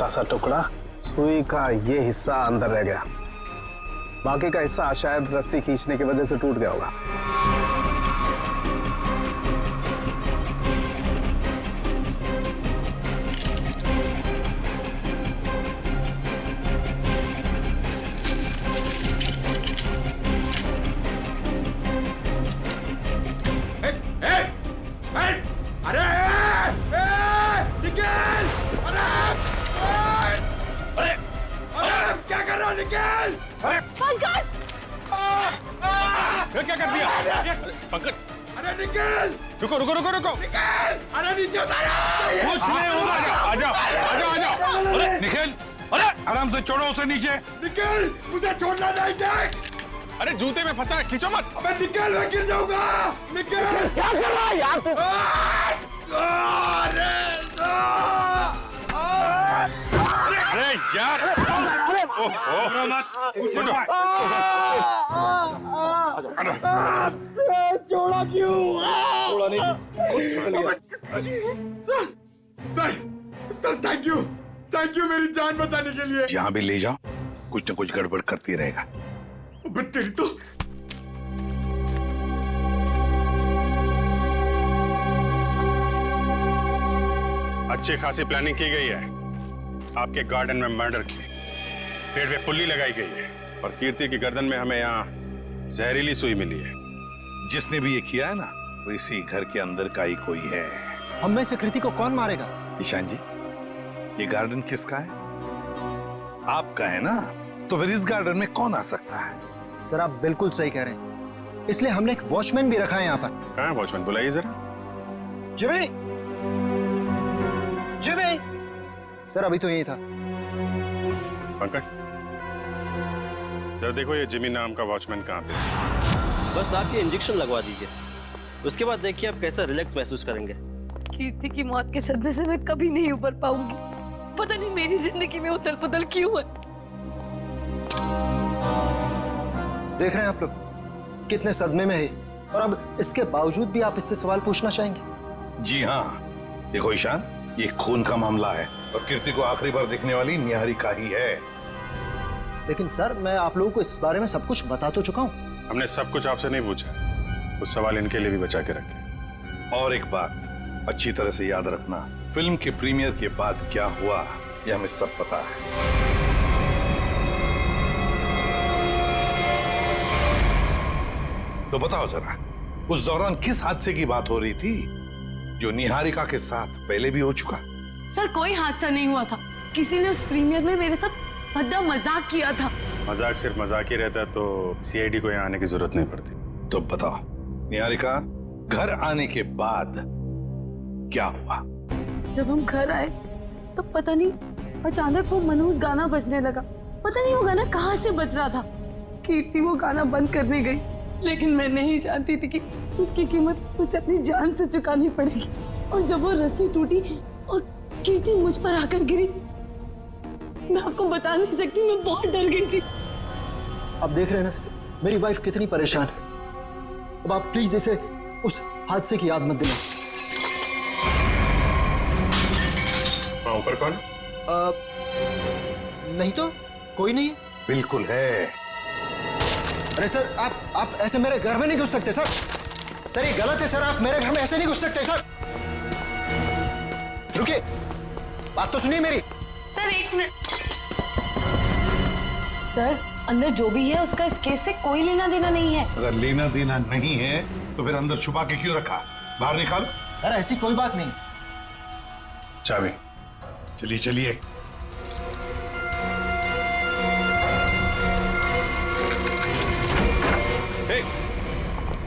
छोटा सा टुकड़ा, सुई का ये हिस्सा अंदर रह गया। बाकी का हिस्सा शायद रस्सी खींचने की वजह से टूट गया होगा। क्या कर दिया पंकज? अरे निकल! रुको रुको रुको रुको! निकल! अरे नीचे उतारो! कुछ नहीं होगा। आजा आजा आजा! अरे निखिल, अरे आराम से छोड़ो उसे नीचे। निकल! मुझे छोड़ना नहीं, देख! अरे जूते में फंसा है, खींचो मत। अबे निकल, मैं गिर जाऊंगा! निकल! क्या कर रहा है यार तू? अरे यार! ओहो मत! छोड़ा क्यों? छोड़ा नहीं। सर थैंक यू मेरी जान बचाने के लिए। जहाँ भी ले जाओ कुछ न कुछ गड़बड़ करती रहेगा। अबे तेरी तो अच्छी खासी प्लानिंग की गई है। आपके गार्डन में मर्डर की, पेड़ पे पुल्ली लगाई गई है और कीर्ति की गर्दन में हमें यहाँ जहरीली सुई मिली है। जिसने भी ये किया है ना, वो इसी घर के अंदर का ही कोई है। हम में से कृति को कौन मारेगा? ईशान जी, ये गार्डन किसका है? आपका है ना, तो फिर इस गार्डन में कौन आ सकता है? सर आप बिल्कुल सही कह रहे हैं, इसलिए हमने एक वॉचमैन भी रखा है यहाँ पर। कहाँ है वॉचमैन? बुलाइए जरा। जिमी! जिमी! सर अभी तो यही था। पंकज, जरा देखो ये जिमी नाम का वॉचमैन कहाँ पे है? बस आप ये इंजेक्शन लगवा दीजिए, उसके बाद देखिए आप कैसा रिलैक्स महसूस करेंगे। कीर्ति की मौत के सदमे से मैं कभी नहीं उबर पाऊंगी। पता नहीं मेरी जिंदगी में उथल पुथल क्यों है। देख रहे हैं आप लोग कितने सदमे में है, और अब इसके बावजूद भी आप इससे सवाल पूछना चाहेंगे? जी हाँ, देखो ईशान, ये खून का मामला है और कीर्ति को आखिरी बार देखने वाली निहारिका ही है। लेकिन सर मैं आप लोगों को इस बारे में सब कुछ बता तो चुका हूँ। हमने सब कुछ आपसे नहीं पूछा, कुछ सवाल इनके लिए भी बचा के रखे। और एक बात अच्छी तरह से याद रखना, फिल्म के प्रीमियर के बाद क्या हुआ ये हमें सब पता है। तो बताओ जरा, उस दौरान किस हादसे की बात हो रही थी जो निहारिका के साथ पहले भी हो चुका? सर कोई हादसा नहीं हुआ था, किसी ने उस प्रीमियर में मेरे साथ भद्दा मजाक किया था। मजाक सिर्फ मजाक ही रहता तो सीआईडी को यहाँ आने की जरूरत नहीं पड़ती। तो बताओ निहारिका, घर आने के बाद क्या हुआ? जब हम घर आए तो पता नहीं अचानक वो मनहूस गाना बजने लगा। पता नहीं वो गाना कहाँ से बज रहा था। कीर्ति वो गाना बंद करने गई, लेकिन मैं नहीं जानती थी कि उसकी कीमत उसे अपनी जान से चुकानी पड़ेगी। और जब वो रस्सी टूटी और कीर्ति मुझ पर आकर गिरी, मैं आपको बता नहीं सकती, मैं बहुत डर गई थी। अब देख रहे हैं ना सर, मेरी वाइफ कितनी परेशान है। अब आप प्लीज इसे उस हादसे की याद मत दिलाएं। ऊपर कौन? नहीं तो कोई नहीं। बिल्कुल है। अरे सर आप ऐसे मेरे घर में नहीं घुस सकते सर। सर ये गलत है सर, आप मेरे घर में ऐसे नहीं घुस सकते सर। रुकिए, बात तो सुनिए मेरी। सर एक मिनट। सर अंदर जो भी है उसका इस केस से कोई लेना देना नहीं है। अगर लेना देना नहीं है तो फिर अंदर छुपा के क्यों रखा? बाहर निकालो। सर ऐसी कोई बात नहीं। चाबी। चलिए चलिए।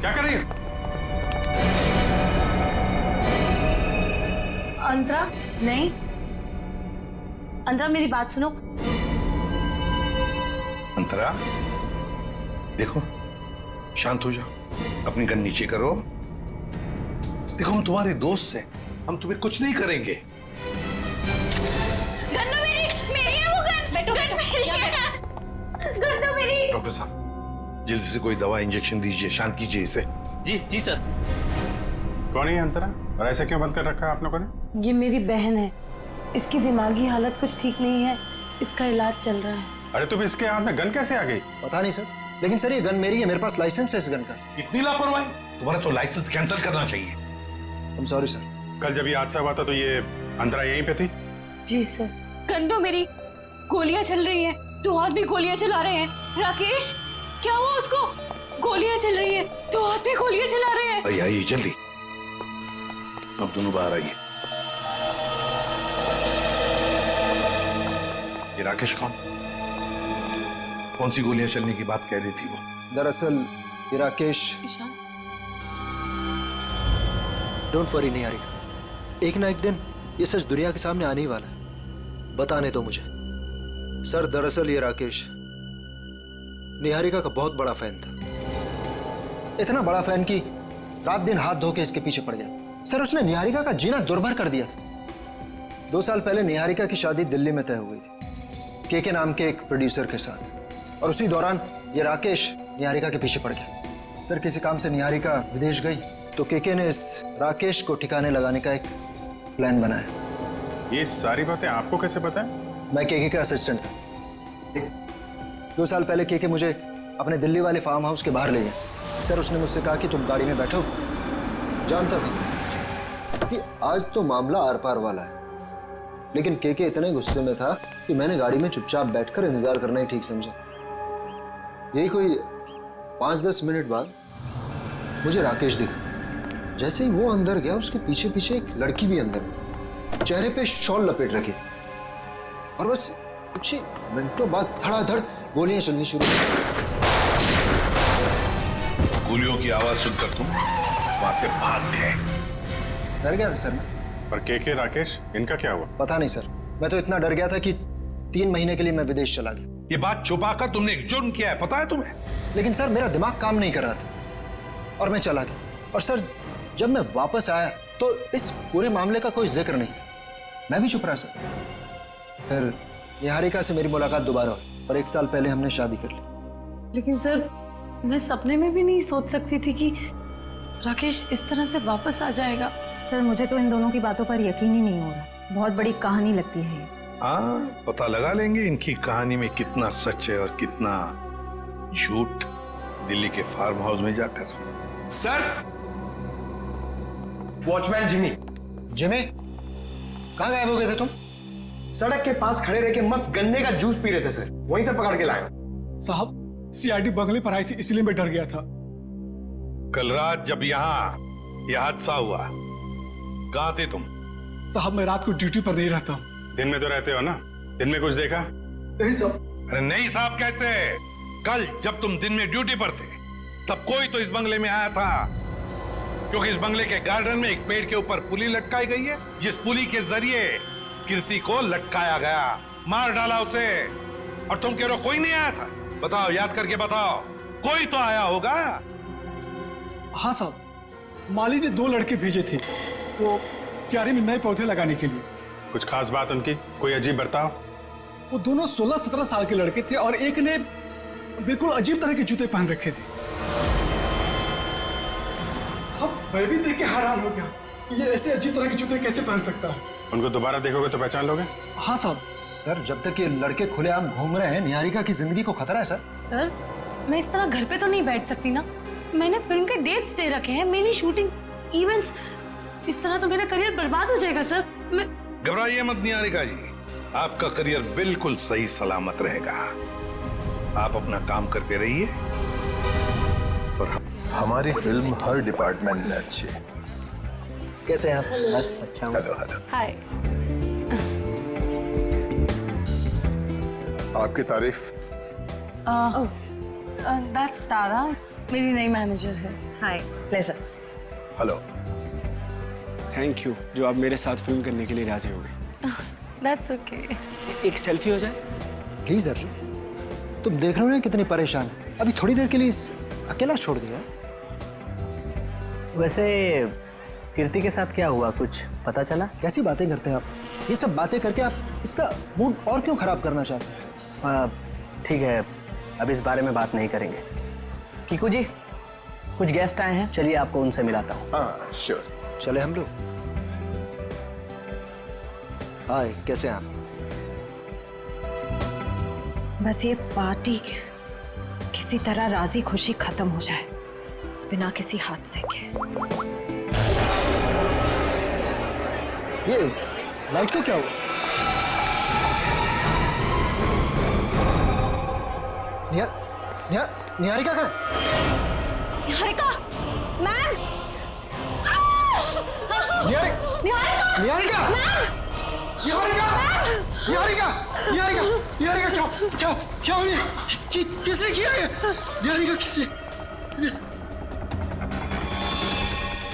क्या कर रही है? अंतरा नहीं, अंतरा मेरी बात सुनो। अंतरा देखो, शांत हो जाओ, अपनी गन नीचे करो। देखो हम तुम्हारे दोस्त हैं, हम तुम्हें कुछ नहीं करेंगे। गन तो मेरी है वो गन। बैठो बैठो, मेरी है गन तो मेरी। डॉक्टर साहब जल्दी से कोई दवा इंजेक्शन दीजिए, शांत कीजिए इसे। जी जी सर। कौन है अंतरा और ऐसे क्यों बंद कर रखा है आप लोगों ने? ये मेरी बहन है। इसकी दिमागी हालत कुछ ठीक नहीं है, इसका इलाज चल रहा है। अरे तुम इसके हाथ में गन कैसे आ गई? पता नहीं सर, लेकिन सर ये गन मेरी है, मेरे पास लाइसेंस है इस गन का। इतनी लापरवाही, तुम्हारा तो लाइसेंस कैंसिल करना चाहिए। आई एम सॉरी सर। कल जब ये हादसा हुआ था तो ये अंतरा यहीं पे थी? जी सर। कंदो मेरी गोलियां चल रही हैं, दो हाथ भी गोलियां चला रहे हैं। राकेश क्या हुआ उसको? गोलियां चल रही है, दो हाथ भी गोलियां चला रहे हैं। आइए जल्दी, अब दोनों बाहर आइए। ये राकेश कौन सी गोलियां चलने की बात कह रही थी वो? दरअसल ये राकेश। ईशान, डोंट वरी निहारिका, एक ना एक दिन ये सच दुनिया के सामने आने ही वाला है। बताने दो मुझे। सर दरअसल ये राकेश निहारिका का बहुत बड़ा फैन था, इतना बड़ा फैन कि रात दिन हाथ धो के इसके पीछे पड़ गया। सर उसने निहारिका का जीना दुर्भर कर दिया था। 2 साल पहले निहारिका की शादी दिल्ली में तय हो गई थी के नाम के एक प्रोड्यूसर के साथ, और उसी दौरान ये राकेश निहारिका के पीछे पड़ गया। सर किसी काम से निहारिका विदेश गई तो के ने इस राकेश को ठिकाने लगाने का एक प्लान बनाया। ये सारी बातें आपको कैसे पता है? मैं के का असिस्टेंट था। 2 साल पहले के मुझे अपने दिल्ली वाले फार्म हाउस के बाहर ले गया। सर उसने मुझसे कहा कि तुम गाड़ी में बैठो। जानता था कि आज तो मामला आर पार वाला है, लेकिन के इतने गुस्से में था कि मैंने गाड़ी में चुपचाप बैठकर इंतजार करना ही ठीक समझा। यही कोई 5-10 मिनट बाद मुझे राकेश दिखा। जैसे ही वो अंदर गया उसके पीछे पीछे एक लड़की भी अंदर गई, चेहरे पे शॉल लपेट रखी, और बस कुछ ही मिनटों बाद धड़ाधड़ गोलियां चलनी शुरू हुई। गोलियों की आवाज सुनकर तुम वहां से भाग गए। डर गया था सर मैं। पर के राकेश इनका क्या हुआ? पता नहीं सर, मैं तो इतना डर गया था कि 3 महीने के लिए मैं विदेश चला गया। ये बात छुपाकर तुमने एक जुर्म किया है, पता है तुम्हें? लेकिन सर मेरा दिमाग काम नहीं कर रहा था और मैं चला गया। और सर जब मैं वापस आया तो इस पूरे मामले का कोई जिक्र नहीं था। मैं भी चुप रहा सर। फिर निहारिका से मेरी मुलाकात दोबारा हुई और 1 साल पहले हमने शादी कर ली। लेकिन सर मैं सपने में भी नहीं सोच सकती थी कि राकेश इस तरह से वापस आ जाएगा। सर मुझे तो इन दोनों की बातों पर यकीन ही नहीं हो रहा, बहुत बड़ी कहानी लगती है ये। हाँ, पता लगा लेंगे इनकी कहानी में कितना सच है और कितना झूठ दिल्ली के फार्म हाउस में जाकर। Sir, watchman Jimmy. जिमी, कहाँ गायब हो गए थे तुम? सड़क के पास खड़े रह के मस्त गन्ने का जूस पी रहे थे सर, वहीं से पकड़ के लाए। साहब सीआईडी बंगले पर आई थी, इसलिए मैं डर गया था। कल रात जब यहाँ यह हादसा हुआ, कहाँ थे तुम? साहब मैं रात को ड्यूटी पर नहीं रहता हूँ। दिन में तो रहते हो ना, दिन में कुछ देखा? नहीं साहब। अरे नहीं साहब कैसे? कल जब तुम दिन में ड्यूटी पर थे तब कोई तो इस बंगले में आया था, क्योंकि इस बंगले के गार्डन में एक पेड़ के ऊपर पुली लटकाई गई है, जिस पुली के जरिए कीर्ति को लटकाया गया, मार डाला उसे। और तुम कह रहे हो कोई नहीं आया था? बताओ, याद करके बताओ, कोई तो आया होगा। हाँ साहब, माली ने 2 लड़के भेजे थे वो क्यारी में नए पौधे लगाने के लिए। कुछ खास बात उनकी? कोई अजीब बर्ताव? वो दोनों 16-17 साल के लड़के थे और एक ने बिल्कुल अजीब तरह के जूते पहन रखे थे। साहब मैं भी देख के हैरान हो गया, ये ऐसे अजीब तरह के जूते कैसे पहन सकता है। उनको दोबारा देखोगे तो पहचान लोगे? हाँ साहब। सर जब तक ये लड़के खुलेआम घूम रहे हैं, निहारिका की जिंदगी को खतरा है सर। सर मैं इस तरह घर पे तो नहीं बैठ सकती ना, मैंने फिल्म के डेट्स दे रखे हैं, मेरी शूटिंग, इवेंट्स, इस तरह तो मेरा करियर बर्बाद हो जाएगा सर। मैं घबराइए मत निहारिका जी, आपका करियर बिल्कुल सही सलामत रहेगा। आप अपना काम करते रहिए। और हमारी फिल्म हर डिपार्टमेंट में अच्छी है। कैसे हैं आप? बस अच्छा हूँ। Hello hello. हाय। आपकी तारीफ। दैट्स तारा, मेरी नई मैनेजर है। Hi, pleasure. Hello. Thank you जो आप मेरे साथ फिल्म करने के लिए राजी हो गए। That's okay. एक सेल्फी हो जाए प्लीज अर्जुन, तुम देख रहे हो ना कितनी परेशान है, अभी थोड़ी देर के लिए अकेला छोड़ दिया। वैसे कीर्ति के साथ क्या हुआ, कुछ पता चला? कैसी बातें करते हैं आप? ये सब बातें करके आप इसका मूड और क्यों खराब करना चाहते हैं? ठीक है, अब इस बारे में बात नहीं करेंगे। कीकू जी, कुछ गेस्ट आए हैं, चलिए आपको उनसे मिलाता हूँ। हाँ श्योर। चले हम लोग। हाय, कैसे हैं आप? बस ये पार्टी किसी तरह राजी खुशी खत्म हो जाए बिना किसी हादसे के। ये लाइट का क्या हुआ? निहारिका कहाँ है? निहारिका मैम, निहारिका निहारिका निहारिका निहारिका निहारिका निहारिका निहारिका क्या क्या क्या हो गया? किसने किया ये? निहारिका किसने?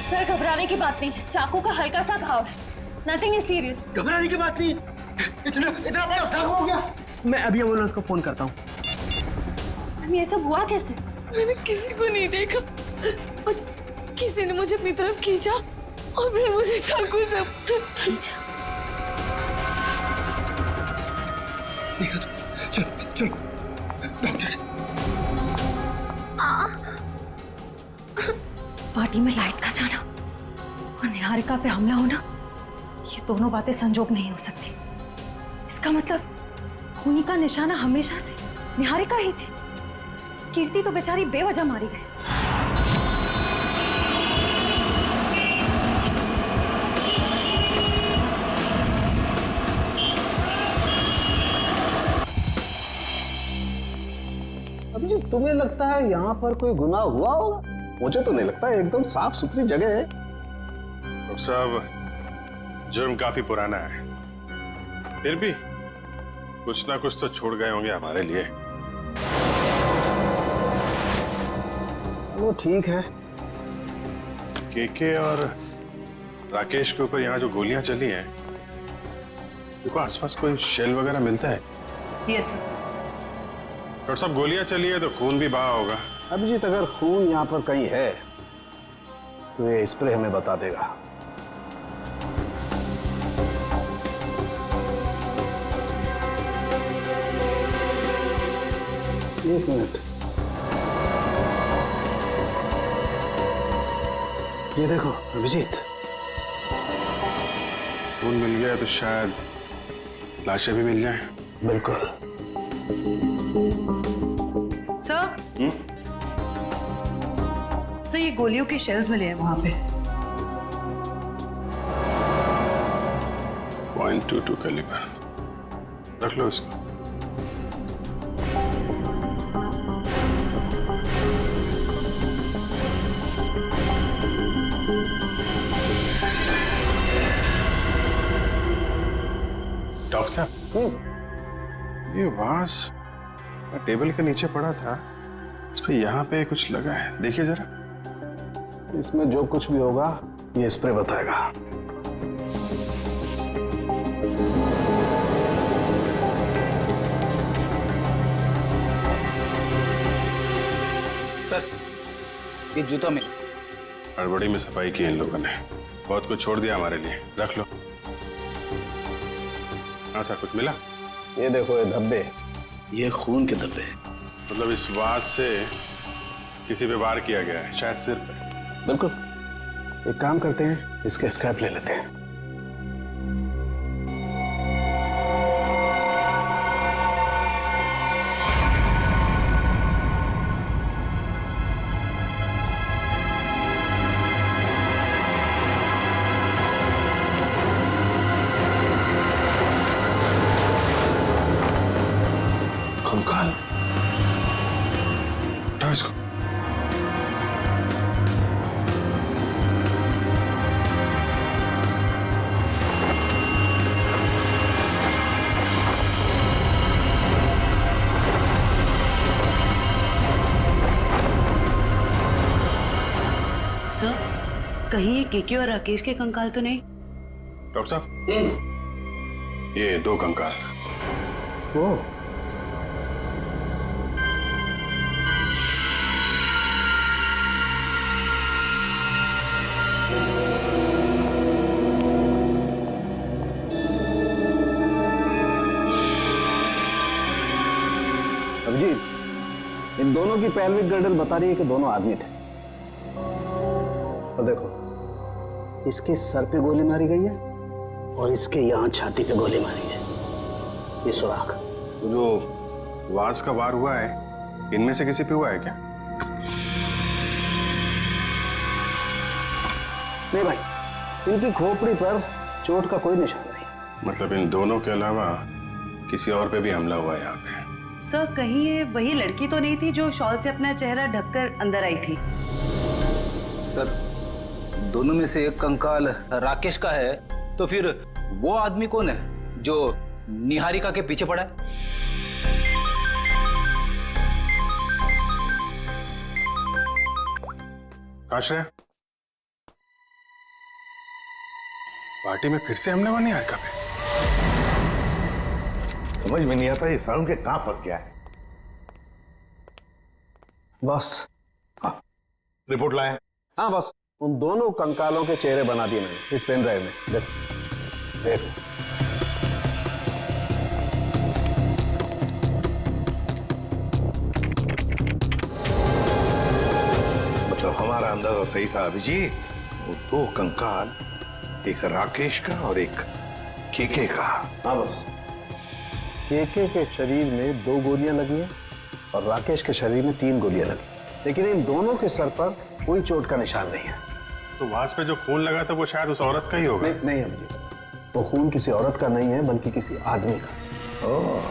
सर घबराने की बात नहीं, चाकू का हल्का सा घाव है, नथिंग इज सीरियस। घबराने की बात नहीं, इतना बड़ा जख्म हो गया। मैं अभी एम्बुलेंस को फोन करता हूँ। ये सब हुआ कैसे? मैंने किसी को नहीं देखा और किसी ने मुझे अपनी तरफ खींचा और फिर मुझे चाकू से खींचा। देखा तो, चलो चलो डॉक्टर। पार्टी में लाइट का जाना और निहारिका पे हमला होना, ये दोनों बातें संजोग नहीं हो सकती। इसका मतलब खूनी का निशाना हमेशा से निहारिका ही थी। कीर्ति तो बेचारी बेवजह मारी गई। अभिजीत, तुम्हें लगता है यहाँ पर कोई गुनाह हुआ होगा? मुझे तो नहीं लगता, एकदम साफ सुथरी जगह है। डॉक्टर साहब, जुर्म काफी पुराना है, फिर भी कुछ ना कुछ तो छोड़ गए होंगे हमारे लिए। वो ठीक है। केके और राकेश के ऊपर यहाँ जो गोलियां चली हैं, देखो आसपास कोई शेल वगैरह मिलता है? Yes sir. डॉक्टर साहब, गोलियां चली है तो खून भी बहा होगा। अभिजीत, अगर खून यहाँ पर कहीं है तो ये स्प्रे हमें बता देगा। एक मिनट, ये देखो अभिजीत, खून मिल गया तो शायद लाशें भी मिल जाएं। बिल्कुल। सर सर, ये गोलियों के शेल्स मिले हैं वहां पे। .22 कैलिबर, रख लो इसको। डॉक्टर साहब, ये वास टेबल के नीचे पड़ा था, इस पे यहाँ पे कुछ लगा है, देखिए जरा। इसमें जो कुछ भी होगा ये स्प्रे बताएगा। सर, ये जूता में हड़बड़ी में सफाई की इन लोगों ने, बहुत कुछ छोड़ दिया हमारे लिए, रख लो। हाँ सर, कुछ मिला? ये देखो, ये धब्बे, ये खून के धब्बे। मतलब इस वास से किसी पे वार किया गया है, शायद सिर पे। बिल्कुल। एक काम करते हैं, इसके स्क्रैप ले लेते हैं। कंकाल, उठाओ इसको। सर, कहीं ये केके और राकेश के कंकाल तो नहीं? डॉक्टर साहब, ये 2 कंकाल। ओ, अभिजीत, इन दोनों की पैल्विक गर्डल बता रही है कि दोनों आदमी थे। और देखो, इसके सर पे गोली मारी गई है और इसके यहाँ छाती पे गोली मारी है। ये सुराग। वो जो वास का वार हुआ है, इनमें से किसी पे हुआ है क्या? नहीं भाई, इनकी खोपड़ी पर चोट का कोई निशान नहीं। मतलब इन दोनों के अलावा किसी और पे भी हमला हुआ है यहाँ पे? सर कहीं ये वही लड़की तो नहीं थी जो शॉल से अपना चेहरा ढककर अंदर आई थी? सर दोनों में से एक कंकाल राकेश का है, तो फिर वो आदमी कौन है जो निहारिका के पीछे पड़ा है? आश्रय, पार्टी में फिर से हमला हुआ निहारिका पे? समझ में नहीं आता ये सारुण के कहां फंस गया है। बॉस। हाँ, रिपोर्ट लाए? हाँ बॉस, उन दोनों कंकालों के चेहरे बना दिए मैंने इस पेन ड्राइव में। देख मतलब हमारा अंदाजा सही था अभिजीत। वो दो कंकाल, एक राकेश का और एक केके का। हाँ बॉस, केके के शरीर में 2 गोलियां लगी हैं और राकेश के शरीर में 3 गोलियां लगी, लेकिन इन दोनों के सर पर कोई चोट का निशान नहीं है। तो वास पे जो खून लगा था वो शायद उस औरत का ही होगा। नहीं अभिजीत, वो खून किसी औरत का नहीं है बल्कि किसी आदमी का। ओह,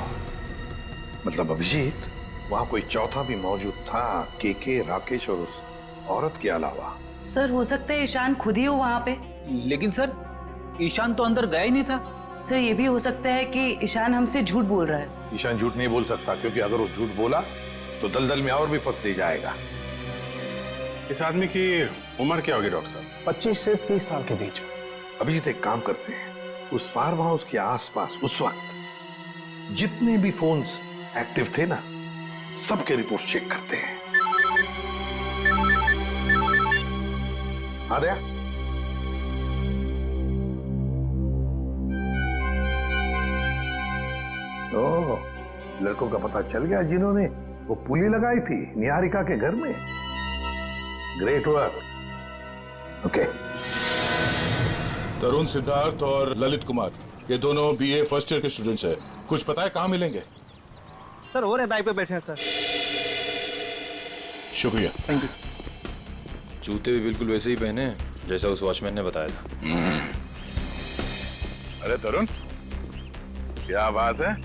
मतलब अभिजीत वहां कोई चौथा भी मौजूद था, केके, राकेश और उस औरत के अलावा। सर हो सकता है ईशान खुद ही हो वहां पे। लेकिन सर ईशान तो अंदर गया ही नहीं था। सर ये भी हो सकता है कि ईशान हमसे झूठ बोल रहा है। ईशान झूठ नहीं बोल सकता, क्योंकि अगर वो झूठ बोला तो दलदल में और भी फंस जाएगा। इस आदमी की उम्र क्या होगी डॉक्टर साहब? 25 से 30 साल के बीच। अभिजीत एक काम करते हैं, उस फार्म हाउस के आसपास उस वक्त जितने भी फोन्स एक्टिव थे ना, सबके रिपोर्ट चेक करते हैं। आ गया? ओह, लड़कों का पता चल गया जिन्होंने वो पुली लगाई थी निहारिका के घर में। Great work. ओके। तरुण, सिद्धार्थ और ललित कुमार, ये दोनों बीए फर्स्ट ईयर के स्टूडेंट्स हैं। कुछ पता है कहाँ मिलेंगे? सर हो रहे बाइक पे बैठे हैं सर। शुक्रिया। Thank you. जूते भी बिल्कुल वैसे ही पहने हैं जैसा उस वॉचमैन ने बताया था। अरे तरुण, क्या बात है,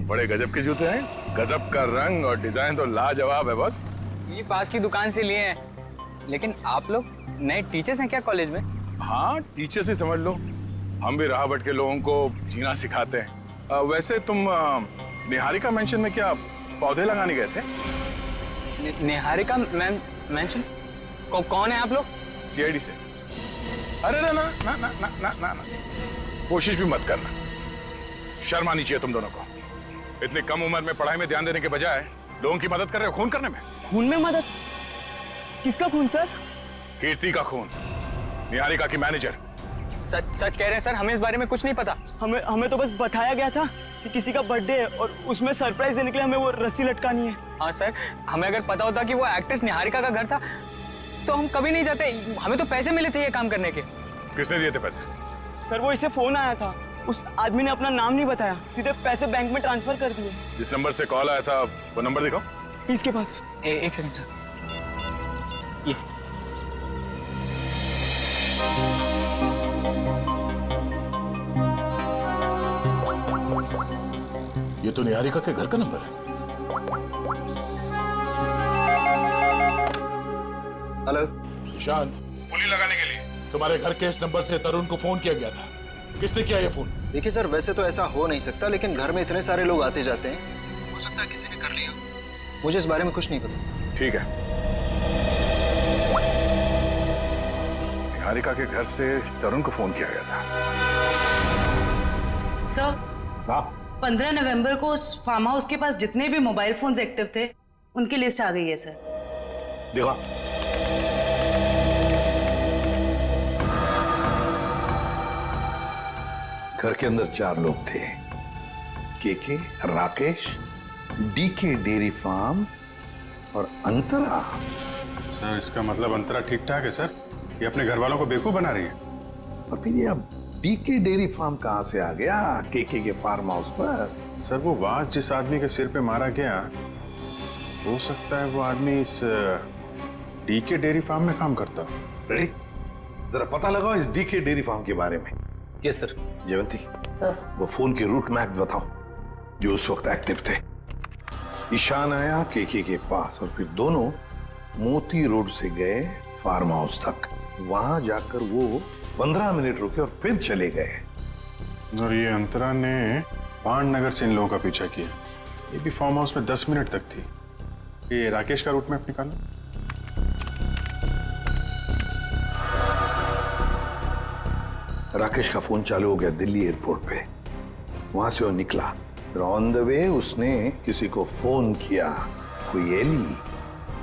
बड़े गजब के जूते हैं। गजब का रंग और डिजाइन तो लाजवाब है बॉस। ये पास की दुकान से लिए हैं, लेकिन आप लोग नए टीचर्स हैं क्या कॉलेज में? हाँ, टीचर्स ही समझ लो। हम भी राह भटके लोगों को जीना सिखाते हैं। वैसे तुम निहारिका मेंशन में क्या पौधे लगाने गए थे? निहारिका मेंशन? कौन है आप लोग? सीआईडी से। अरे ना ना ना ना ना ना ना ना, कोशिश भी मत करना। शर्म आनी चाहिए तुम दोनों को। इतनी कम उम्र में पढ़ाई में ध्यान देने के बजाय लोगों की मदद कर रहे हो खून करने में। खून में मदद? किसका खून सर? कीर्ति का खून, निहारिका की मैनेजर। सच कह रहे हैं सर, हमें इस बारे में कुछ नहीं पता। हमें तो बस बताया गया था कि किसी का बर्थडे है और उसमें सरप्राइज देने के लिए हमें वो रस्सी लटकानी है। हाँ सर, हमें अगर पता होता कि वो एक्ट्रेस निहारिका का घर था तो हम कभी नहीं जाते। हमें तो पैसे मिले थे ये काम करने के। किसने दिए थे पैसे? सर वो इसे फोन आया था, उस आदमी ने अपना नाम नहीं बताया, सीधे पैसे बैंक में ट्रांसफर कर दिए। जिस नंबर से कॉल आया था वो नंबर दिखाओ। इसके पास। एक सेकंड सर, ये ये तो निहारिका के घर का नंबर है। हेलो शांत, पुली लगाने के लिए तुम्हारे घर के इस नंबर से तरुण को फोन किया गया था। किसने किया ये फोन? देखिए सर, वैसे तो ऐसा हो नहीं सकता, लेकिन घर में इतने सारे लोग आते जाते हैं, हो सकता है किसी ने कर लिया। मुझे इस बारे में कुछ नहीं पता। ठीक है। निहारिका के घर से तरुण को फोन किया गया था। सर, 15 नवंबर को उस फार्म हाउस के पास जितने भी मोबाइल फोन्स एक्टिव थे उनकी लिस्ट आ गई है सर। देखो, घर के अंदर 4 लोग थे, KK, Rakesh, DK dairy farm और अंतरा। सर इसका मतलब अंतरा ठीक ठाक है सर, ये अपने घर वालों को बेवकूफ बना रही है। और फिर ये अब डीके डेयरी फार्म कहां से आ गया केके के फार्म हाउस पर? सर वो वाज जिस आदमी के सिर पे मारा गया, हो सकता है वो आदमी इस डीके डेयरी फार्म में काम करता हो। रेडी, जरा पता लगाओ इस डीके डेयरी फार्म के बारे में। Yes sir. जयवंती सर वो फोन के रूट मैप बताओ जो उस वक्त एक्टिव थे। ईशान आया केके के पास और फिर दोनों मोती रोड से गए फार्म हाउस तक। वहां जाकर वो 15 मिनट रुके और फिर चले गए। और ये अंतरा ने पांडनगर से इन लोगों का पीछा किया। ये भी फार्म हाउस में 10 मिनट तक थी। ये राकेश का रूट मैप निकालो। राकेश का फोन चालू हो गया दिल्ली एयरपोर्ट पे। वहां से वो निकला, फिर ऑन द वे उसने किसी को फोन किया, कोई एली।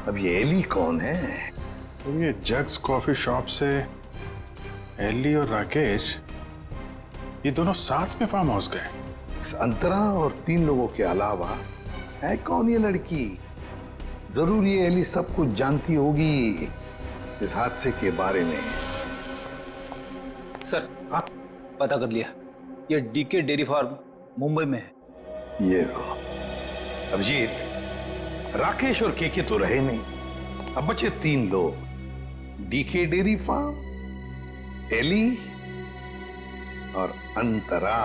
अब ये एली कौन है? तो ये जग्स कॉफी शॉप से एली और राकेश ये दोनों साथ में फार्म हाउस गए। इस अंतरा और 3 लोगों के अलावा है कौन ये लड़की? जरूर ये एली सब कुछ जानती होगी इस हादसे के बारे में। सर हाँ पता कर लिया, ये डीके डेयरी फार्म मुंबई में है। ये लो अभिजीत, राकेश और केके तो रहे नहीं, अब बचे 3 लोग। डीके डेयरी फार्म, एली और अंतरा।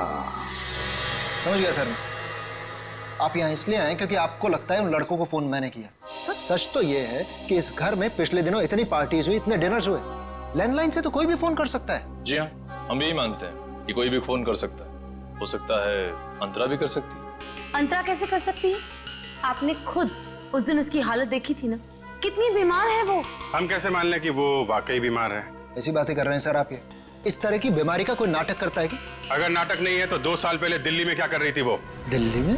समझ गया सर। आप यहाँ इसलिए आए क्योंकि आपको लगता है उन लड़कों को फोन मैंने किया। सर सच तो ये है कि इस घर में पिछले दिनों इतनी पार्टीज हुई, इतने डिनर्स हुए, लैंडलाइन से तो कोई भी फोन कर सकता है। जी हाँ, हम भी यही मानते हैं कि कोई भी फोन कर सकता है। हो सकता है अंतरा भी कर सकती है। अंतरा कैसे कर सकती है? आपने खुद उस दिन उसकी हालत देखी थी ना, कितनी बीमार है वो। हम कैसे मान लें कि वो वाकई बीमार है? ऐसी बातें कर रहे हैं सर आप। ये इस तरह की बीमारी का कोई नाटक करता है क्या? अगर नाटक नहीं है तो 2 साल पहले दिल्ली में क्या कर रही थी वो? दिल्ली में?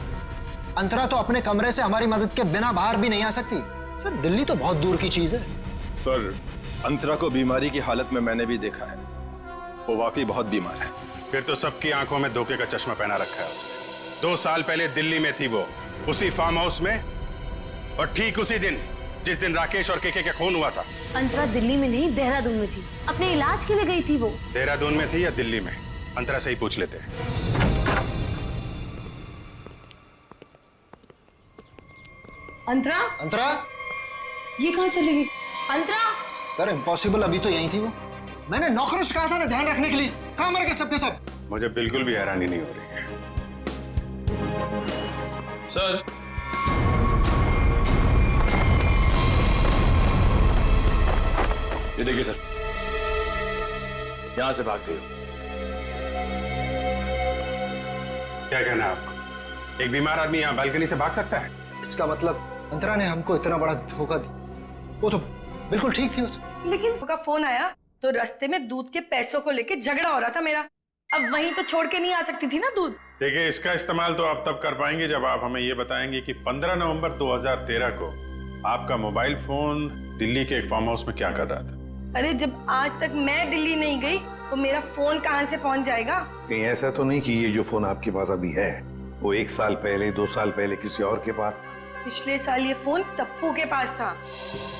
अंतरा तो अपने कमरे से हमारी मदद के बिना बाहर भी नहीं आ सकती। सर दिल्ली तो बहुत दूर की चीज है। सर अंतरा को बीमारी की हालत में मैंने भी देखा है, वो वाकई बहुत बीमार है। फिर तो सबकी आंखों में धोखे का चश्मा पहना रखा है उसने। 2 साल पहले दिल्ली में थी वो, उसी फार्म हाउस में, और ठीक उसी दिन जिस दिन राकेश और केके का खून हुआ था। अंतरा दिल्ली में नहीं, देहरादून में थी। अपने इलाज के लिए गई थी वो। देहरादून में थी या दिल्ली में? अंतरा से ही पूछ लेते हैं। अंतरा? अंतरा? ये कहाँ चली गई? अंतरा? सर इम्पॉसिबल, अभी तो यही थी वो। मैंने नौकरों से कहा था ना ध्यान रखने के लिए। कहाँ मर गए सबके सब? मुझे बिल्कुल भी हैरानी नहीं हो रही है। सर ये देखिए सर, यहां से भाग गई हो। क्या कहना है आपको? एक बीमार आदमी यहाँ बालकनी से भाग सकता है? इसका मतलब अंतरा ने हमको इतना बड़ा धोखा दिया। वो तो बिल्कुल ठीक थी। वो तो। लेकिन का फोन आया तो रास्ते में दूध के पैसों को लेके झगड़ा हो रहा था मेरा। अब वहीं तो छोड़ के नहीं आ सकती थी ना दूध। देखिए, इसका इस्तेमाल तो आप तब कर पाएंगे जब आप हमें ये बताएंगे कि 15 नवंबर 2013 को आपका मोबाइल फोन दिल्ली के एक फार्म हाउस में क्या कर रहा था। अरे जब आज तक मैं दिल्ली नहीं गई तो मेरा फोन कहाँ से पहुँच जाएगा? कहीं ऐसा तो नहीं कि ये जो फोन आपके पास अभी है वो 1 साल पहले 2 साल पहले किसी और के पास? पिछले साल ये फोन टप्पू के पास था।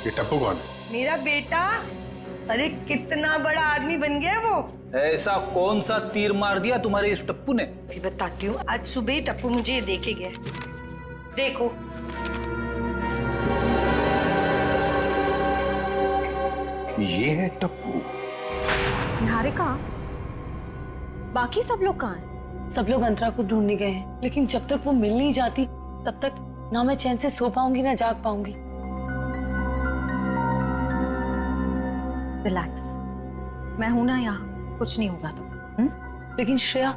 ये टप्पू कौन है? मेरा बेटा। अरे कितना बड़ा आदमी बन गया वो। ऐसा कौन सा तीर मार दिया तुम्हारे इस टप्पू ने? भी बताती हूँ। आज सुबह ही टप्पू मुझे ये देके गया। देखो ये है टप्पू। निहारिका, बाकी सब लोग कहाँ हैं? सब लोग अंतरा को ढूंढने गए हैं, लेकिन जब तक वो मिल नहीं जाती तब तक ना मैं चैन से सो पाऊंगी ना जाग पाऊंगी। रिलैक्स, मैं हूं ना यहाँ, कुछ नहीं होगा तो। लेकिन श्रेया,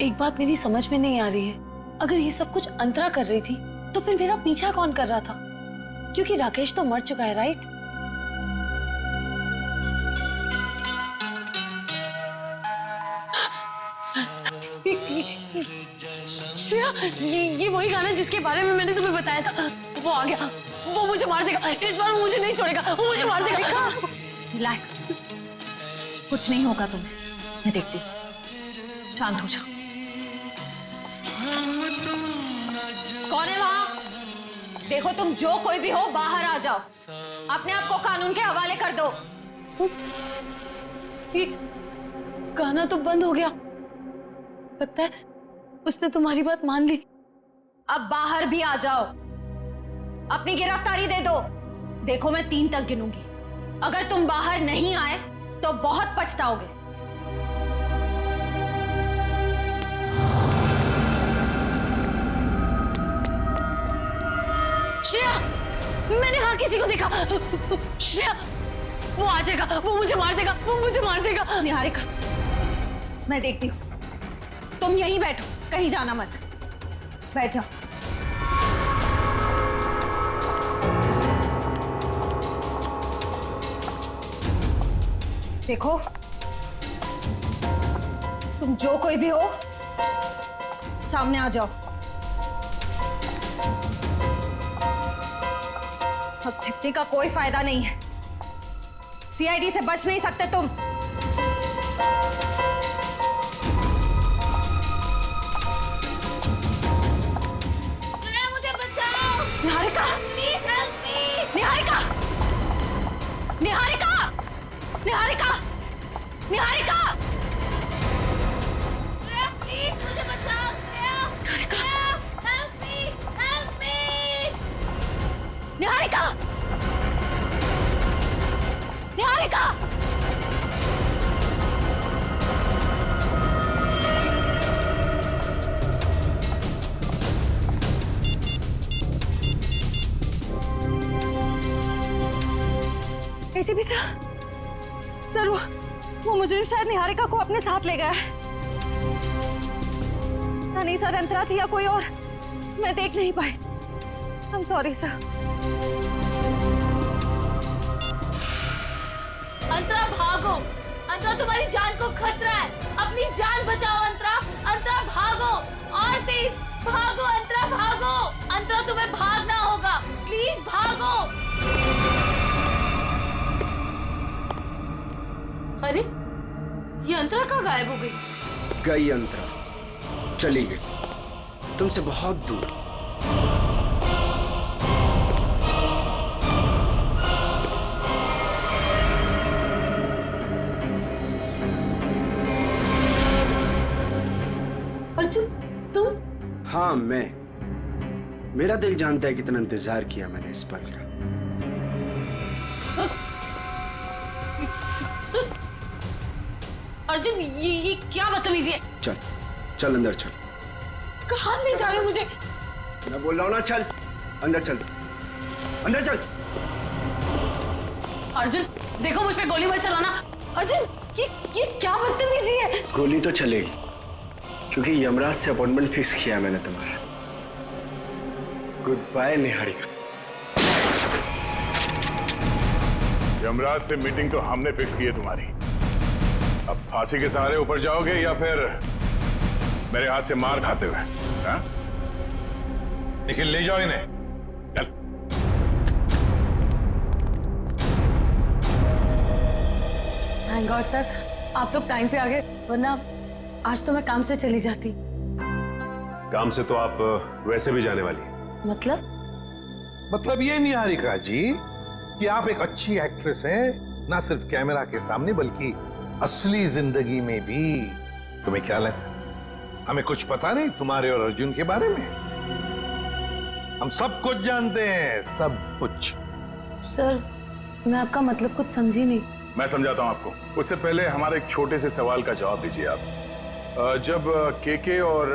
एक बात मेरी समझ में नहीं आ रही है। अगर ये सब कुछ अंतरा कर रही थी तो फिर मेरा पीछा कौन कर रहा था? क्योंकि राकेश तो मर चुका है, राइट? श्रेया, ये वही गाना जिसके बारे में मैंने तुम्हें बताया था। वो आ गया, वो मुझे मार देगा। इस बार वो मुझे नहीं छोड़ेगा, वो मुझे मार देगा। रिलैक्स, कुछ नहीं होगा तुम्हें, मैं देखती हूँ। शांत हो जाओ। कौन है वहां? देखो, तुम जो कोई भी हो बाहर आ जाओ। अपने आप को कानून के हवाले कर दो। गाना तो बंद हो गया। लगता है उसने तुम्हारी बात मान ली। अब बाहर भी आ जाओ, अपनी गिरफ्तारी दे दो। देखो मैं 3 तक गिनूंगी, अगर तुम बाहर नहीं आए तो बहुत पछताओगे। श्रेया, मैंने वहां किसी को देखा। श्रेया, वो आ जाएगा, वो मुझे मार देगा, वो मुझे मार देगा। निहारिका, मैं देखती हूँ, तुम यहीं बैठो, कहीं जाना मत। बैठ जाओ। देखो, तुम जो कोई भी हो, सामने आ जाओ। अब छिपने का कोई फायदा नहीं है, सीआईडी से बच नहीं सकते तुम। मुझे बचाओ। Niharika, please help me. Niharika, Niharika, Niharika, Niharika, please मुझे बचाओ। Niharika, help me, help me. Niharika, Niharika. ACP sir, वो मुजरिम शायद निहारिका को अपने साथ ले गया है। नहीं सर, अंतरा थी या कोई और, मैं देख नहीं पाई। I am sorry sir. Antara भागो, अंतरा तुम्हारी जान को खतरा है, अपनी जान बचाओ अंतरा। अंतरा भागो, और तेज भागो अंतरा, भागो। अंतरा तुम्हें भागना होगा, प्लीज भागो। अरे ये अंतरा कहाँ गायब हो गई? गई अंतरा, चली गई तुमसे बहुत दूर। अर्जुन, तुम? हाँ मैं। मेरा दिल जानता है कितना इंतजार किया मैंने इस पल का। अर्जुन, ये क्या बदतमीजी है? चल चल अंदर चल। कहाँ ले जा रहे हो मुझे? मैं बोल रहा हूँ ना, चल अंदर चल, अंदर चल। अर्जुन देखो, मुझ पे गोली मत चलाना। अर्जुन, ये क्या बदतमीजी है? गोली तो चलेगी, क्योंकि यमराज से अपॉइंटमेंट फिक्स किया मैंने तुम्हारा। Good bye Niharika. यमराज से मीटिंग तो हमने फिक्स की है तुम्हारी। अब फांसी के सहारे ऊपर जाओगे या फिर मेरे हाथ से मार खाते हुए? हाँ? निखिल, ले जाओ इन्हें। चल। थैंक गॉड सर, आप लोग टाइम पे आ गए, वरना आज तो मैं काम से चली जाती। काम से तो आप वैसे भी जाने वाली। मतलब ये निहारिका जी कि आप एक अच्छी एक्ट्रेस हैं, ना सिर्फ कैमरा के सामने बल्कि असली जिंदगी में भी। तुम्हें क्या लगता है हमें कुछ पता नहीं तुम्हारे और अर्जुन के बारे में? हम सब कुछ जानते हैं, सब कुछ। सर, मैं आपका मतलब कुछ समझी नहीं। मैं समझाता हूं आपको। उससे पहले हमारे एक छोटे से सवाल का जवाब दीजिए आप। जब केके और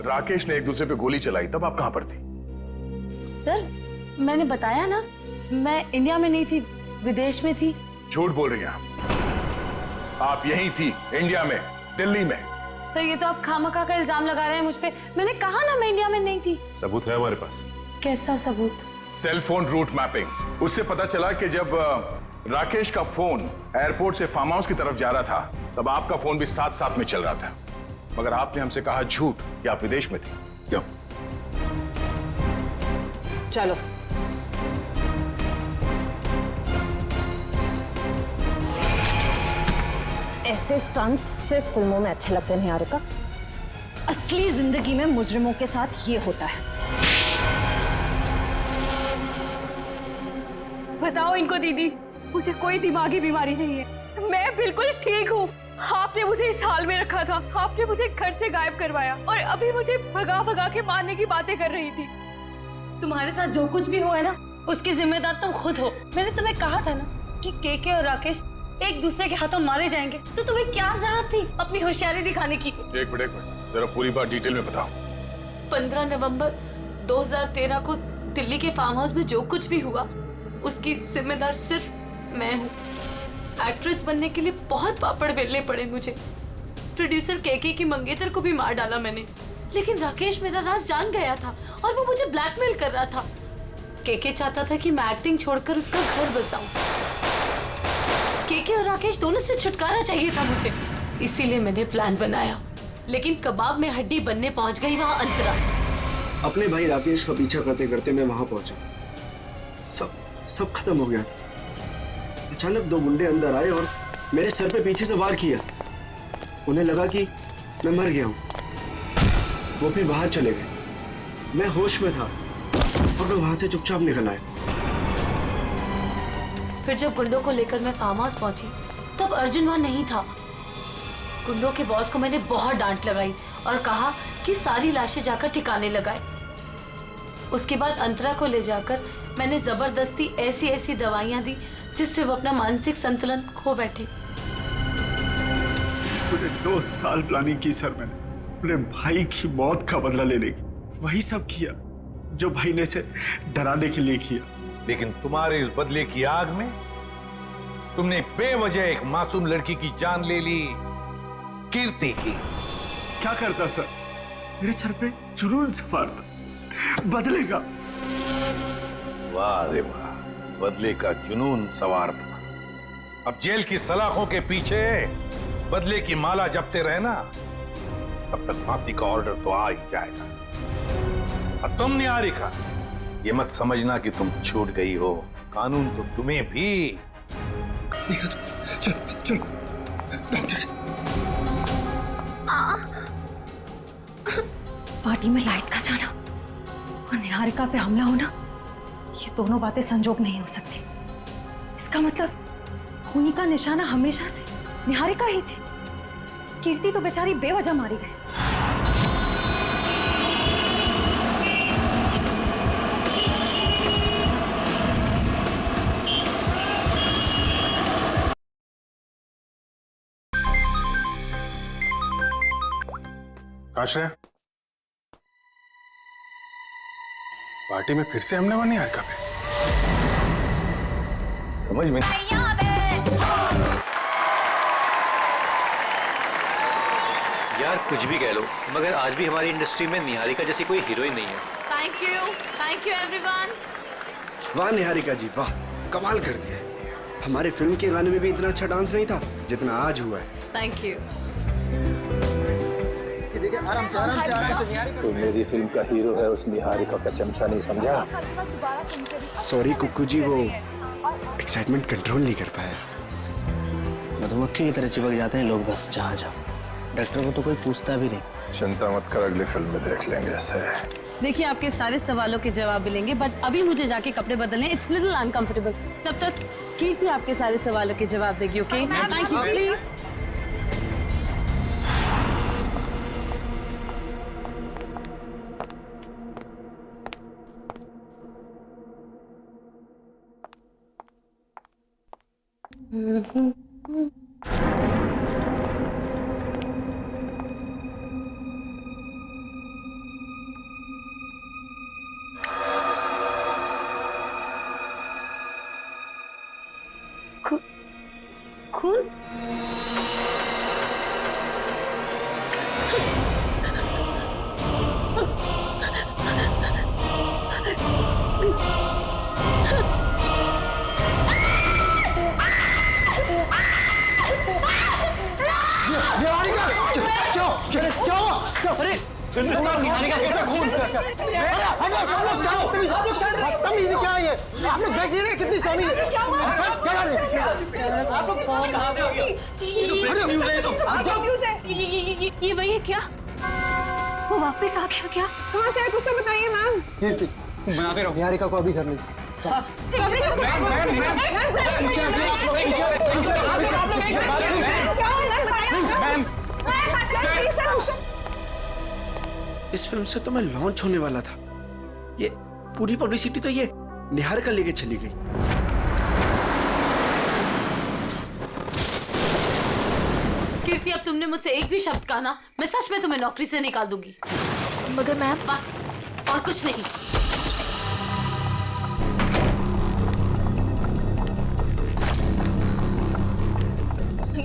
राकेश ने एक दूसरे पे गोली चलाई, तब आप कहां पर थी? सर, मैंने बताया ना, मैं इंडिया में नहीं थी, विदेश में थी। झूठ बोल रही हैं आप यहीं थी, इंडिया में, दिल्ली में। सर, ये तो आप खामखा का इल्जाम लगा रहे हैं मुझ पे। मैंने कहा ना मैं इंडिया में नहीं थी। सबूत है हमारे पास। कैसा सबूत? Cell phone route mapping. उससे पता चला कि जब राकेश का फोन एयरपोर्ट से फार्म हाउस की तरफ जा रहा था, तब आपका फोन भी साथ साथ में चल रहा था। मगर आपने हमसे कहा झूठ कि आप विदेश में थे। क्यों? चलो। ऐसे स्टंट्स सिर्फ फिल्मों में अच्छे लगते हैं निहारिका। असली जिंदगी में मुजरिमों के साथ ये होता है। बताओ इनको दीदी, मुझे कोई दिमागी बीमारी नहीं है, मैं बिल्कुल ठीक हूँ। आपने मुझे इस हाल में रखा था, आपने मुझे घर से गायब करवाया और अभी मुझे भगा भगा के मारने की बातें कर रही थी। तुम्हारे साथ जो कुछ भी हुआ है ना, उसकी जिम्मेदार तुम खुद हो। मैंने तुम्हें कहा था ना कि केके और राकेश एक दूसरे के हाथों मारे जाएंगे, तो तुम्हें क्या जरूरत थी अपनी होशियारी दिखाने की? एक मिनट जरा पूरी बात डिटेल में बताओ। 15 नवंबर 2013 को दिल्ली के फार्म हाउस में जो कुछ भी हुआ, उसकी जिम्मेदार सिर्फ मैं हूँ। एक्ट्रेस बनने के लिए बहुत पापड़ बेलने पड़े मुझे। प्रोड्यूसर केके की मंगेतर को भी मार डाला मैंने, लेकिन राकेश मेरा राज जान गया था और वो मुझे ब्लैकमेल कर रहा था। केके चाहता था कि मैं एक्टिंग छोड़कर उसका घर बसाऊं। केके और राकेश दोनों से छुटकारा चाहिए था मुझे, इसीलिए मैंने प्लान बनाया। लेकिन कबाब में हड्डी बनने पहुंच गई वहां अंतरा। अपने भाई राकेश का पीछा करते करते मैं वहां पहुंचा। सब खत्म हो गया था। अचानक दो गुंडे अंदर आए और मेरे सर पे पीछे से वार किया। उन्हें लगा कि मैं मर गया हूं। वो फिर बाहर चले गए। मैं होश में था और मैं वहां से चुपचाप निकल आया। फिर जब गुंडों को लेकर मैं फार्म हाउस पहुंची, तब अर्जुन वहां नहीं था। गुंडों के बॉस को मैंने बहुत डांट लगाई और कहा कि सारी लाशें जाकर ठिकाने लगाए। उसके बाद अंतरा को ले जाकर मैंने जबरदस्ती ऐसी दवाइयां दी जिससे वो अपना मानसिक संतुलन खो बैठे। पूरे 2 साल प्लानिंग की सर मैंने अपने भाई की मौत का बदला लेने की। वही सब किया जो भाई ने से डराने के लिए किया। लेकिन तुम्हारे इस बदले की आग में तुमने बेवजह एक मासूम लड़की की जान ले ली, कीर्ति की। क्या करता सर? मेरे सर पे जुनून सवार था बदले का। वाह रे वाह, बदले का जुनून सवार था। अब जेल की सलाखों के पीछे बदले की माला जपते रहे ना, तब तक फांसी का ऑर्डर तो आ ही जाएगा। और तुम निहारिका, ये मत समझना कि तुम छूट गई हो, कानून तो तुम्हें भी। चलो डॉक्टर। पार्टी में लाइट का जाना और निहारिका पे हमला होना, ये दोनों बातें संजोग नहीं हो सकती। इसका मतलब खूनी का निशाना हमेशा से निहारिका ही थी। कीर्ति तो बेचारी बेवजह मारी गई। आश्रय, पार्टी में फिर से हमने हुआ निहारिका पे। समझ में यार कुछ भी कह लो, मगर आज भी हमारी इंडस्ट्री में निहारिका जैसी कोई हीरोइन नहीं है। Thank you everyone. वाह निहारिका जी वाह, कमाल कर दिया। हमारे फिल्म के गाने में भी इतना अच्छा डांस नहीं था जितना आज हुआ है। Thank you. आराम से निहारिका। तो मेरी फिल्म का हीरो है, उस निहारिका का चमचा नहीं समझा। सॉरी कुक्कू जी, वो एक्साइटमेंट कंट्रोल नहीं कर पाया। मधुमक्खी की तरह चिपक जाते हैं लोग बस जहाँ जाओ। डॉक्टर को तो कोई पूछता भी नहीं। चिंता मत कर, अगली फिल्म में देख लेंगे इसे। देखिए आपके सारे सवालों के जवाब मिलेंगे, बट अभी मुझे जाके कपड़े बदलने, इट्स लिटिल अनकंफर्टेबल। तब तक कीर्ति आपके सारे सवालों के जवाब देगी। Okay, thank you please. खून? अरे निहारिका का खून। क्या है ये? आप लोग देख रहे हैं कितनी सोनी है। ये वही है क्या? वो वापस आ गया क्या? कहाँ से है कुछ तो बताइए मैम। कीर्ति बनाते रहो, निहारिका को अभी घर ले क्या मैम इस फिल्म से तो मैं लॉन्च होने वाला था, ये पूरी पब्लिसिटी तो ये निहारिका लेके चली गई। कीर्ति, अब तुमने मुझसे एक भी शब्द कहा ना, मैं सच में तुम्हें नौकरी से निकाल दूंगी। मगर मैम, बस और कुछ नहीं।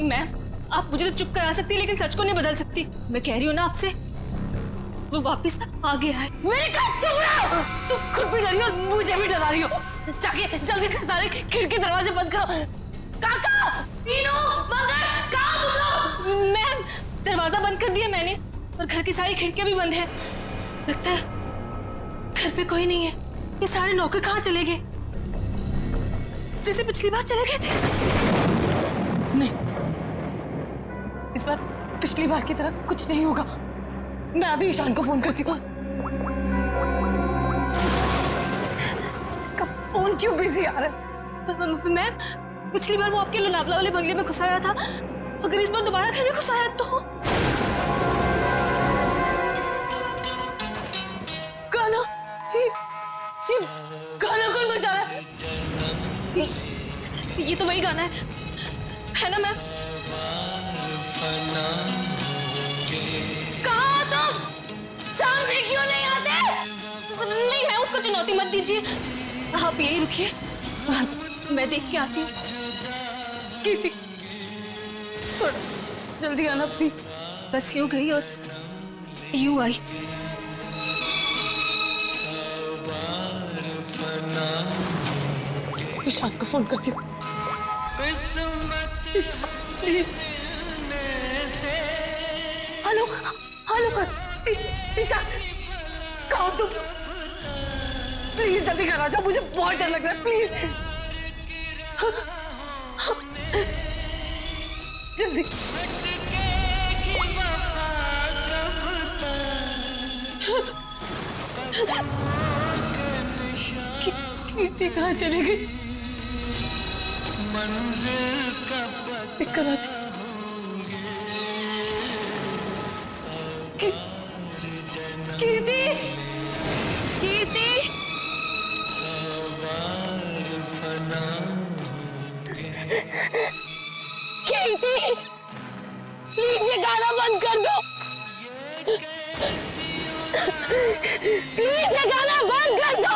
मैम, आप मुझे तो चुप करा सकती है लेकिन सच को नहीं बदल सकती। मैं कह रही हूँ ना आपसे, वो वापस आ गया है। मेरे कान चुप रहो। तुम खुद भी डरी और मुझे भी डरा रही हो। जाके जल्दी से सारे खिड़की दरवाजे बंद करो। काका, मीनू, मगर, कहाँ तुम लोग? मैम, दरवाजा बंद कर दिया मैंने और घर की सारी खिड़कियां भी बंद है। लगता है घर पे कोई नहीं है। ये सारे नौकर कहाँ चले गए? जैसे पिछली बार चले गए थे। नहीं, इस बार पिछली बार की तरह कुछ नहीं होगा। मैं अभी ईशान को फोन करती हूँ। इसका फोन क्यों बिजी आ रहा है? मैम, पिछली बार वो आपके लोनावला वाले बंगले में घुसाया था, अगर इस बार दोबारा घर में घुसाया तो? गाना, ये गाना कौन बजा रहा है? ये तो वही गाना है ना मैम? कहाँ हो तुम? सामने क्यों नहीं आते? नहीं, मैं उसको चुनौती मत दीजिए, आप यही रुकिए, मैं देख के आती हूँ। कीर्ति, थोड़ा जल्दी आना प्लीज। बस यूं गई और यूं आई। ईशान को फोन करती हूँ। हेलो हेलो, ईशान, कहाँ हो तुम? प्लीज जल्दी घर आ जाओ, मुझे बहुत डर लग रहा है। प्लीज जल्दी। कीर्ति कहाँ चली गई? दिक्कत आती। कीर्ति, कीर्ति, कीर्ति, प्लीज ये गाना बंद कर दो। प्लीज ये गाना बंद कर दो।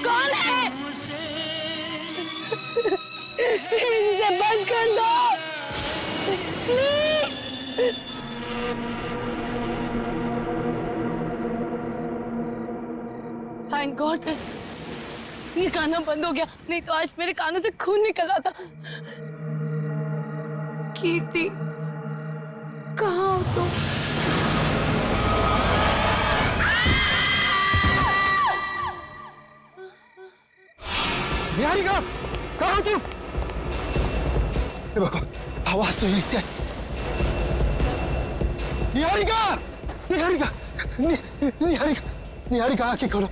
कौन है? प्लीज इसे बंद कर दो, प्लीज। थैंक गॉड, ये गाना बंद हो गया, नहीं तो आज मेरे कानों से खून निकल आता। कीर्ति, कहाँ हो तुम? निहारिका, कहाँ हो तुम? देखो, आवाज तो यहीं से। निहारिका, निहारिका, निहारिका, निहारिका, आंखें खोलो।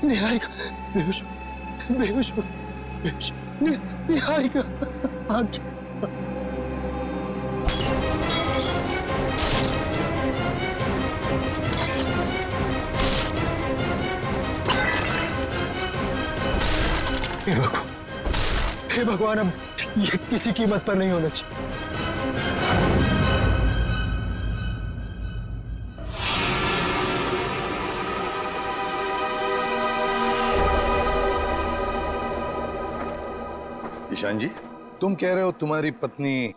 निहारिका बेहोश, बेहोश, बेहोश। निहारिका, आंखें। हे भगवान, अब ये किसी कीमत पर नहीं होना चाहिए। ईशान जी, तुम कह रहे हो तुम्हारी पत्नी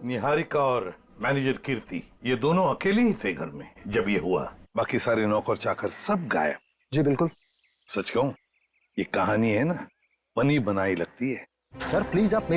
निहारिका और मैनेजर कीर्ति ये दोनों अकेले ही थे घर में जब ये हुआ? बाकी सारे नौकर चाकर सब गायब? जी बिल्कुल। सच कहूं, ये कहानी है ना, बनी बनाई लगती है। सर प्लीज आप मेरी